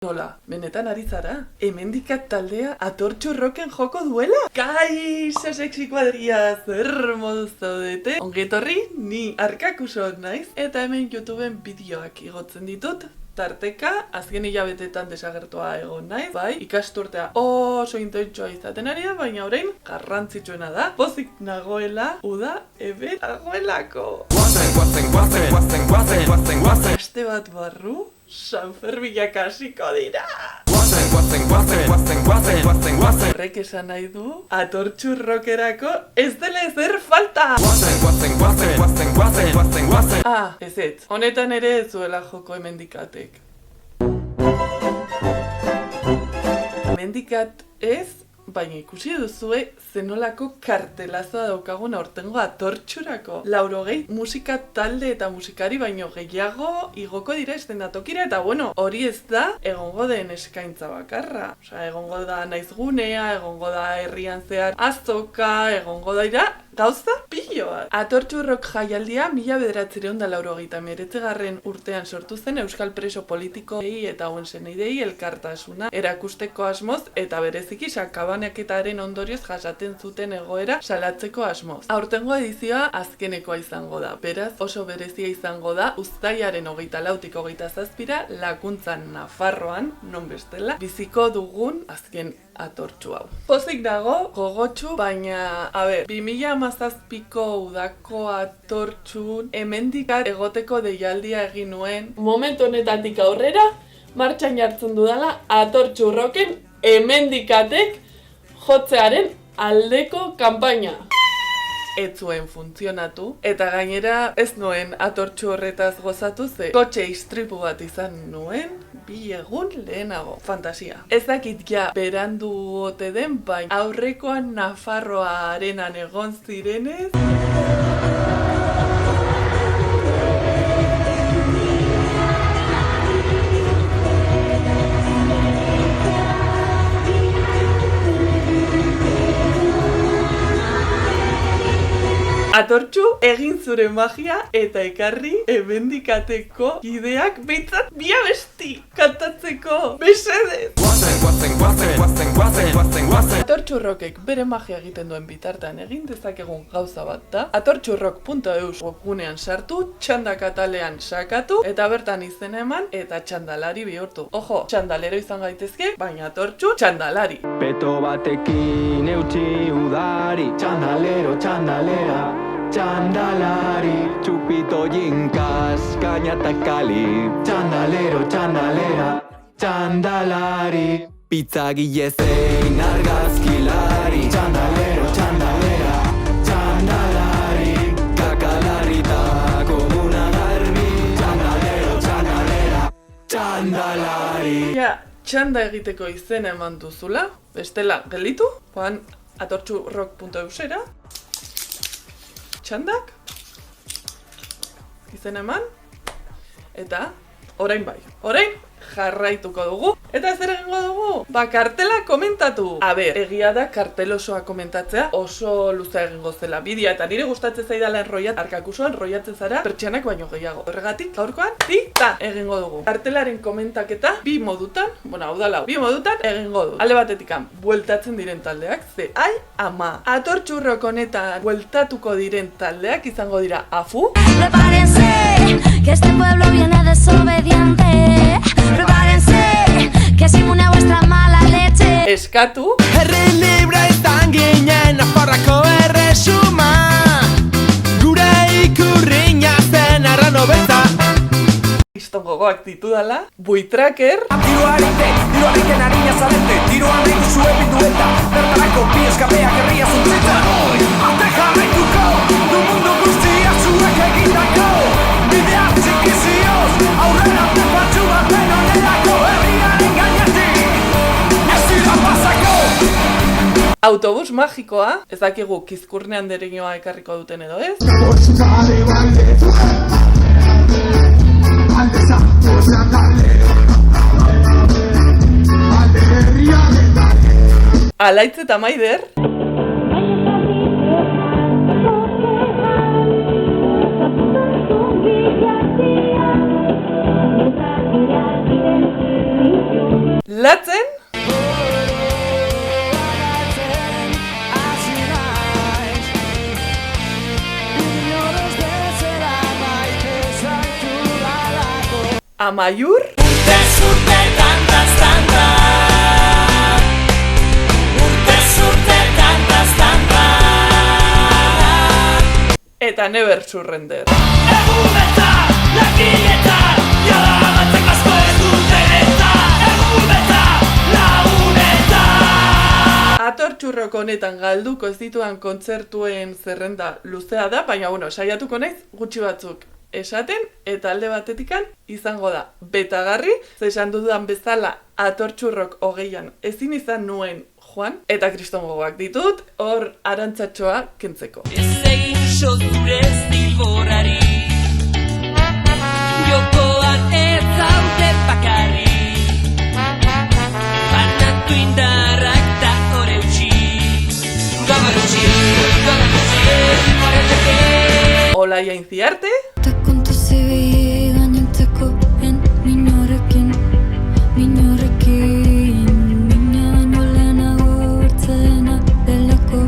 Nola, benetan ari zara? Hemendikat taldea Atortxu Rocken joko duela? Kaixo sexy kuadria, zer moduz zaudete? Ongetorri, ni Arkakuso naiz, eta hemen YouTubeen bideoak igotzen ditut. Tarteka, azken hilabetetan desagertua egon naiz, bai, ikasturtea oso intentsua izaten ari da, baina orain garrantzitsuena da. Pozik nagoela, uda, hemen dagoelako. Aste bat barru, Sanferminak hasiko dira. Horrek esan nahi du, Atortxu Rockerako ez dela ezer falta! Ez, honetan ere ez zuela joko Hemendikatek. Hemendikat ez, baina ikusi duzue zenolako kartelazoa daukagun aurtengo Atortxurako. 80 musika talde eta musikari baino gehiago igoko dira estenatokira, eta bueno, hori ez da egongo den eskaintza bakarra. Osea, egongo da naizgunea, egongo da herrian zehar azoka, egongo da gauza piloa. Atortxu Rock jaialdia 1989 urtean sortu zen euskal preso politikoei eta hauen senideei elkartasuna erakusteko asmoz eta bereziki sakabanaketaren ondorioz jasaten zuten egoera salatzeko asmoz. Aurtengo edizioa azkenekoa izango da, beraz oso berezia izango da uztailaren 24tik 27ra Lakuntzan Nafarroan, non bestela, biziko dugun azken Atortxu hau. Pozik dago, gogotsu, baina, 2017ko udako Atortxun Hemendikat egoteko deialdia egin nuen. Momentu honetatik aurrera, martxan jartzen dudala Atortxu Rocken Hemendikatek jotzearen aldeko kanpaina. Ez zuen funtzionatu, eta gainera ez nuen Atortxu horretaz gozatu ze kotxe istripu bat izan nuen 2 egun lehenago. Fantasia. Ez dakit ja berandu ote den, baina aurrekoan Nafarroa arenan egon zirenez. Atortxu, egin zure magia eta ekarri Hemendikateko kideak behintzat bi abesti kantatzeko. Mesedez! Atortxu Rockek bere magia egiten duen bitartean egin dezakegun gauza bat da. atortxurock.eus webgunean sartu, txandak atalean sakatu, eta bertan izena eman eta txandalari bihurtu. Ojo, txandalero izan gaitezke, baina Atortxu txandalari. Peto batekin eutxi udari, txandalero, txandalera, txandalari, txupito jinkas, kainatakali, txandalero, txandalera, txandalari, pizzagile zein argazkilari, txandalero, txandalera, txandalari, kakalarrita komuna garbi, txandalero, txandalera, txandalari. Ja, txanda egiteko izena eman duzula, bestela gelditu, joan atortxurock.eusera, txandak, izen eman, eta orain bai. Orain jarraituko dugu. Eta zer egingo dugu? Kartela komentatu. Egia da kartel osoa komentatzea oso luza egingo zela bidea, eta nire gustatzen zaidala Arkakusoan enrollatzen zara pertsianak baino gehiago. Horregatik, gaurkoan, egingo dugu. Kartelaren komentaketa bi modutan egingo du. Alde batetikan, bueltatzen diren taldeak, ze ama. Atortxu Rock honetan bueltatuko diren taldeak izango dira AFU. Prepárense, que este pueblo viene desobediente. Prepárense, que es inmune a vuestra mala leche. Eskatu. Herri libre izan ginen Nafarroako erresuma, gure ikurriña zen arrano beta. Kriston gogoak ditudala. Buitraker. Diruariken harina zalente, diruan nahi duzue bildueta, bertarako bi eskapeak herria zuntzitzen. Arte jarraituko, du mundu guztia zuek egindako, bidea txikizioz, aurrera tepatxu baten onerako herriaren gainetik, ez dira pasako. Autobus magikoa, ez dakigu Kizkurnean dereñoa ekarriko duten edo ez. Alaitz eta Maider. Latzen, Amaiur, eta Never Surrender. Atortxurrok honetan galduko ez dituan kontzertuen zerrenda luzea da, baina saiatuko naiz gutxi batzuk esaten, eta alde batetikan izango da betagarri, esan dudan bezala Atortxurrok 20an ezin izan nuen joan, eta kriston gogoak ditut, hor arantzatxoa kentzeko. Ez egin zure zilborrari, jokoan ez zaute bakarri, banatu indarrak da hore utzi, gabar utzi, Olaia Inciarte, Ta kontu zibi gainentzeko minorekin, mina baino lehenago bertzena delako,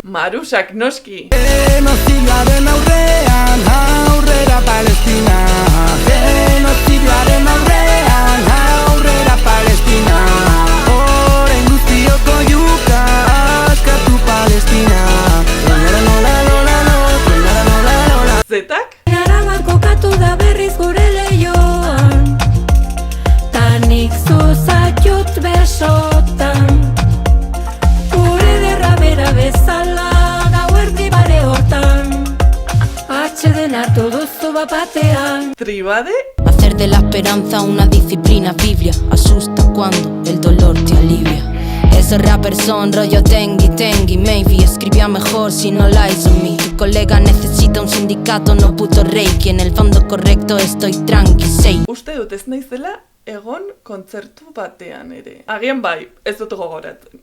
Marusak noski, Genozidiaren aurrean, aurrera Palestina. Genozidiaren aurrean, aurrera Palestina. Orain guztiok oihuka askatu Palestina. Zetak, Araban kokatu da berriz gure leioan, tanik zuzatxut besotan, gure derra bera bezala gauerdi bare hortan, atxeden hartu duzu bapatean. Tribade, Hacer de la esperanza una disciplina biblia. Asusta cuando el dolor te alivia. Esos rappers son rollo Tengi, maybe escribía mejor si no la hizo mí. Tu colega necesita un sindicato, no puto reiki. En el fondo correcto estoy tranqui, sei. uste dut ez naizela egon kontzertu batean ere. Agian bai, ez dut gogoratzen.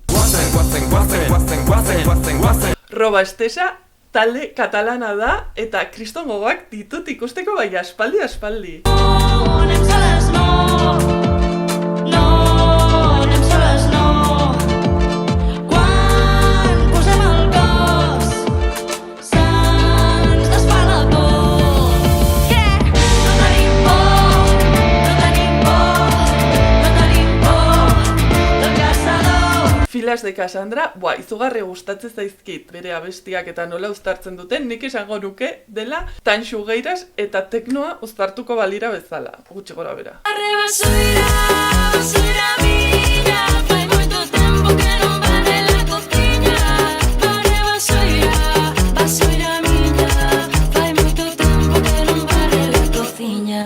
Roba Estesa talde katalana da eta kriston gogoak ditut ikusteko bai aspaldi. Anem soles no, anem soles no. Quan posem el cos, se'ns desfà la por. No tenim por, del caçador. Filas de Cassandra, izugarri gustatzen zaizkit bere abestiak eta nola uztartzen duten, nik esango nuke dela tan xugeiras eta teknoa uztartuko balira bezala, gutxi gora bera. Arreba soira miña, fai moito tempo que non vale la cociña. Arreba soira miña, fai moito tempo que non vale la cociña.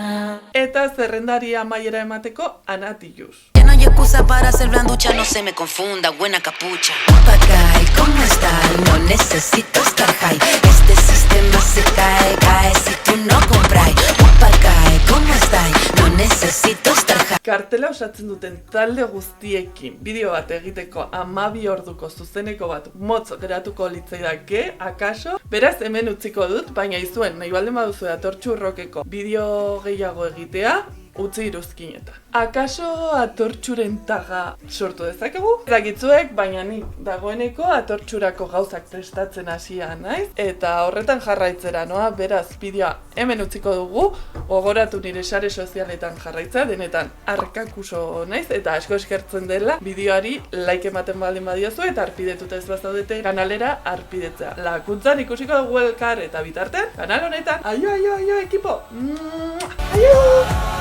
Eta zerrendari amaiera emateko Anatilus. Ya no hay excusa para ser blanducha, no se me confunda, buena capucha. Papagay, ¿cómo estás? No necesito estar high. Este sistema se cae si tú no compras. Papagay, ¿cómo estás? No necesito estar high. Kartela osatzen duten talde guztiekin bideo bat egiteko 12 orduko zuzeneko bat motz geratuko litzaidake, akaso. Beraz hemen utziko dut, baina izuen nahi baldin baduzu Atortxurrokeko bideo gehiago egitea, utzi iruzkinetan. Akaso Atortxuren taga sortu dezakegu? Ezakitzuek, baina nik dagoeneko Atortxurako gauzak prestatzen hasia naiz, eta horretan jarraitzera noa, beraz bideoa hemen utziko dugu, gogoratu nire sare sozialetan jarraitza, denetan arkakuso naiz, eta asko eskertzen dela bideoari like ematen baldin badiozu, eta arpidetuta ez bazaudete kanalera arpidetzea. Lakuntzan ikusiko dugu elkar, eta bitartean, kanal honetan, aio, ekipo! Aio!